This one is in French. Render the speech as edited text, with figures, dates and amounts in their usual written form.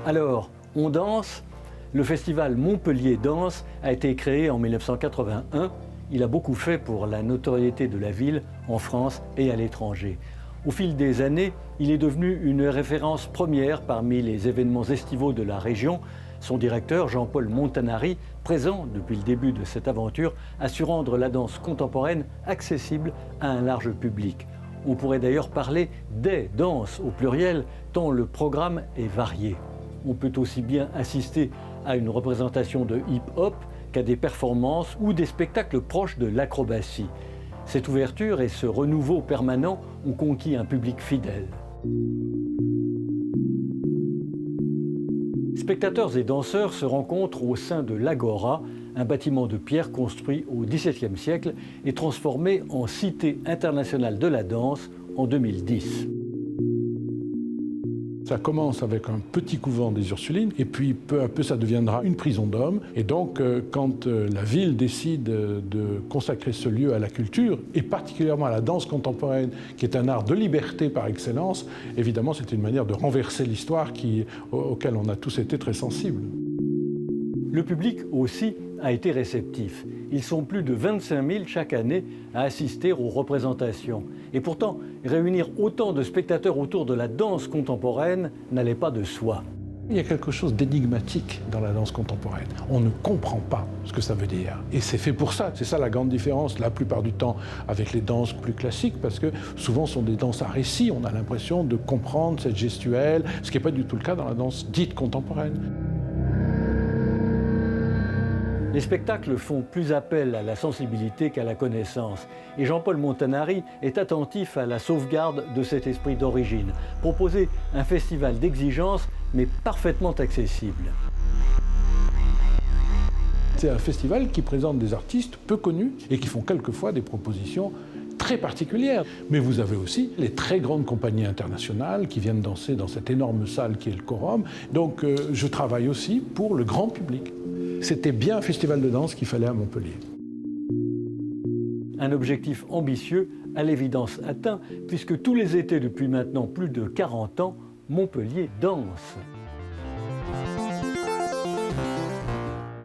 Alors, on danse. Le festival Montpellier Danse a été créé en 1981. Il a beaucoup fait pour la notoriété de la ville en France et à l'étranger. Au fil des années, il est devenu une référence première parmi les événements estivaux de la région. Son directeur, Jean-Paul Montanari, présent depuis le début de cette aventure, a su rendre la danse contemporaine accessible à un large public. On pourrait d'ailleurs parler des danses au pluriel, tant le programme est varié. On peut aussi bien assister à une représentation de hip-hop qu'à des performances ou des spectacles proches de l'acrobatie. Cette ouverture et ce renouveau permanent ont conquis un public fidèle. Spectateurs et danseurs se rencontrent au sein de l'Agora, un bâtiment de pierre construit au XVIIe siècle et transformé en Cité internationale de la danse en 2010. Ça commence avec un petit couvent des Ursulines et puis peu à peu ça deviendra une prison d'hommes. Et donc quand la ville décide de consacrer ce lieu à la culture et particulièrement à la danse contemporaine qui est un art de liberté par excellence, évidemment c'est une manière de renverser l'histoire auquel on a tous été très sensibles. Le public aussi a été réceptif. Ils sont plus de 25 000 chaque année à assister aux représentations. Et pourtant, réunir autant de spectateurs autour de la danse contemporaine n'allait pas de soi. Il y a quelque chose d'énigmatique dans la danse contemporaine. On ne comprend pas ce que ça veut dire. Et c'est fait pour ça. C'est ça la grande différence, la plupart du temps, avec les danses plus classiques, parce que souvent ce sont des danses à récit. On a l'impression de comprendre cette gestuelle, ce qui n'est pas du tout le cas dans la danse dite contemporaine. Les spectacles font plus appel à la sensibilité qu'à la connaissance. Et Jean-Paul Montanari est attentif à la sauvegarde de cet esprit d'origine. Proposer un festival d'exigence, mais parfaitement accessible. C'est un festival qui présente des artistes peu connus et qui font quelquefois des propositions très particulières. Mais vous avez aussi les très grandes compagnies internationales qui viennent danser dans cette énorme salle qui est le Quorum. Donc je travaille aussi pour le grand public. C'était bien un festival de danse qu'il fallait à Montpellier. Un objectif ambitieux, à l'évidence atteint, puisque tous les étés depuis maintenant plus de 40 ans, Montpellier danse.